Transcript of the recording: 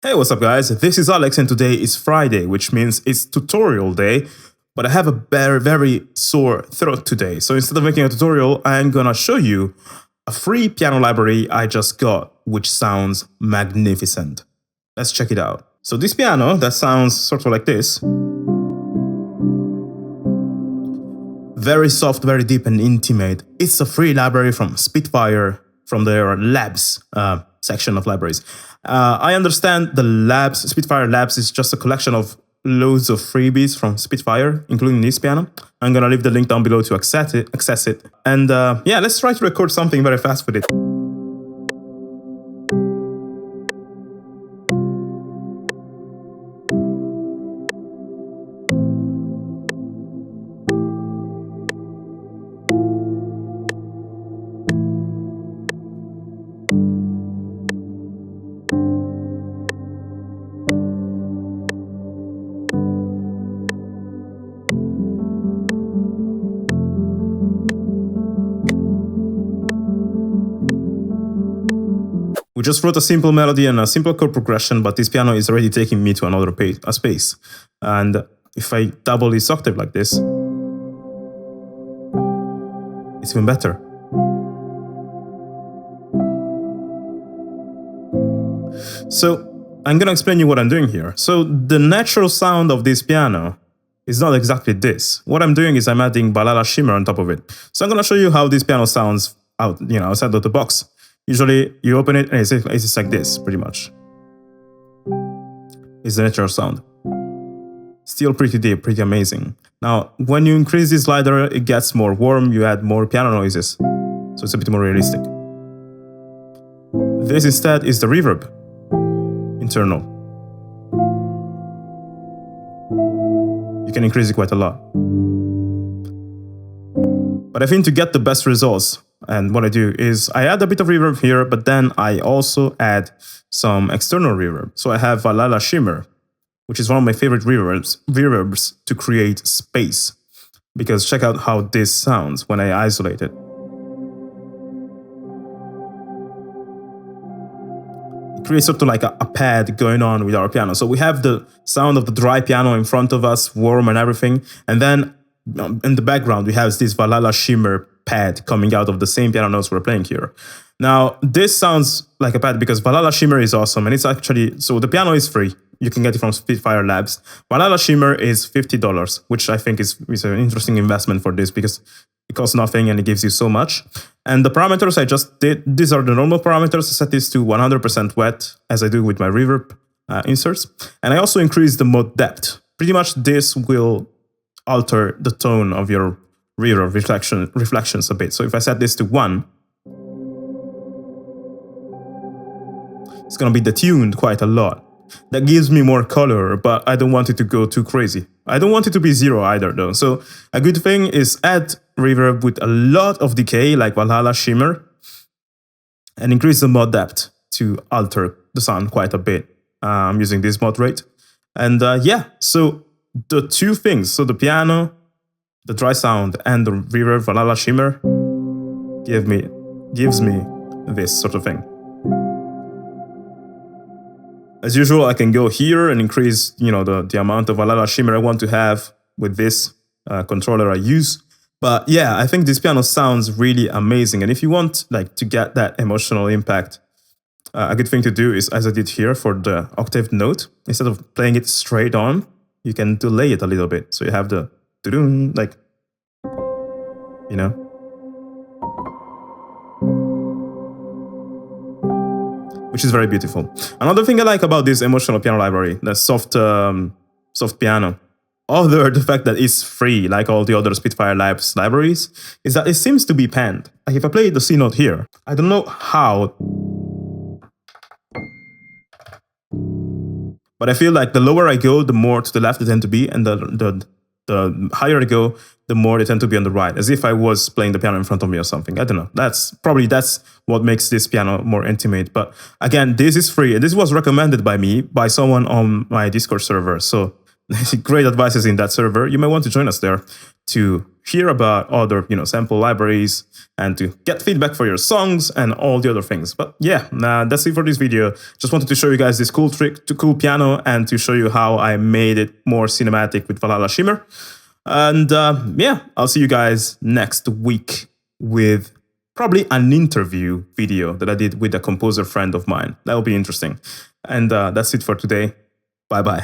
Hey, what's up guys? This is Alex and today is Friday, which means it's tutorial day, but I have a very sore throat today. So instead of making a tutorial, I'm gonna show you a free piano library I just got, which sounds magnificent. Let's check it out. So this piano that sounds sort of like this, very soft, very deep and intimate. It's a free library from Spitfire, from their labs section of libraries. I understand the Spitfire Labs is just a collection of loads of freebies from Spitfire, including this piano. I'm gonna leave the link down below to access it. And yeah, let's try to record something very fast with it. We just wrote a simple melody and a simple chord progression, but this piano is already taking me to another space. And if I double this octave like this, it's even better. So I'm gonna explain you what I'm doing here. So the natural sound of this piano is not exactly this. What I'm doing is I'm adding Valhalla shimmer on top of it. So I'm gonna show you how this piano sounds outside of the box. Usually you open it and it's like this, pretty much. It's the natural sound. Still pretty deep, pretty amazing. Now, when you increase this slider, it gets more warm, you add more piano noises. So it's a bit more realistic. This instead is the reverb, internal. You can increase it quite a lot. But I think to get the best results, and what I do is I add a bit of reverb here, but then I also add some external reverb. So I have Valhalla shimmer, which is one of my favorite reverbs to create space. Because check out how this sounds when I isolate it. It creates sort of like a pad going on with our piano. So we have the sound of the dry piano in front of us, warm and everything. And then in the background, we have this Valhalla shimmer pad coming out of the same piano notes we're playing here. Now, this sounds like a pad because Valhalla shimmer is awesome, and it's actually, so the piano is free. You can get it from Spitfire Labs. Valhalla shimmer is $50, which I think is an interesting investment for this because it costs nothing and it gives you so much. And the parameters I just did, these are the normal parameters. I set this to 100% wet, as I do with my reverb inserts. And I also increase the mode depth. Pretty much this will alter the tone of your reverb reflections a bit. So if I set this to 1, it's going to be detuned quite a lot. That gives me more color, but I don't want it to go too crazy. I don't want it to be 0 either though. So a good thing is add reverb with a lot of decay like Valhalla shimmer and increase the mod depth to alter the sound quite a bit using this mod rate. And yeah, so the two things, so the piano, the dry sound, and the reverb Valhalla shimmer gives me this sort of thing. As usual, I can go here and increase, the amount of Valhalla shimmer I want to have with this controller I use. But yeah, I think this piano sounds really amazing. And if you want to get that emotional impact, a good thing to do is, as I did here for the octave note, instead of playing it straight on, you can delay it a little bit. So you have the which is very beautiful. Another thing I like about this emotional piano library, the soft piano, other the fact that it's free, like all the other Spitfire Labs libraries, is that it seems to be panned. Like if I play the C note here, I don't know how, but I feel like the lower I go, the more to the left they tend to be, and the higher I go, the more they tend to be on the right, as if I was playing the piano in front of me or something. I don't know. That's what makes this piano more intimate. But again, this is free, and this was recommended by me by someone on my Discord server. So great advices in that server. You may want to join us there to hear about other, sample libraries and to get feedback for your songs and all the other things. But yeah, that's it for this video. Just wanted to show you guys this cool cool piano and to show you how I made it more cinematic with Valhalla Shimmer. And yeah, I'll see you guys next week with probably an interview video that I did with a composer friend of mine. That will be interesting. And that's it for today. Bye-bye.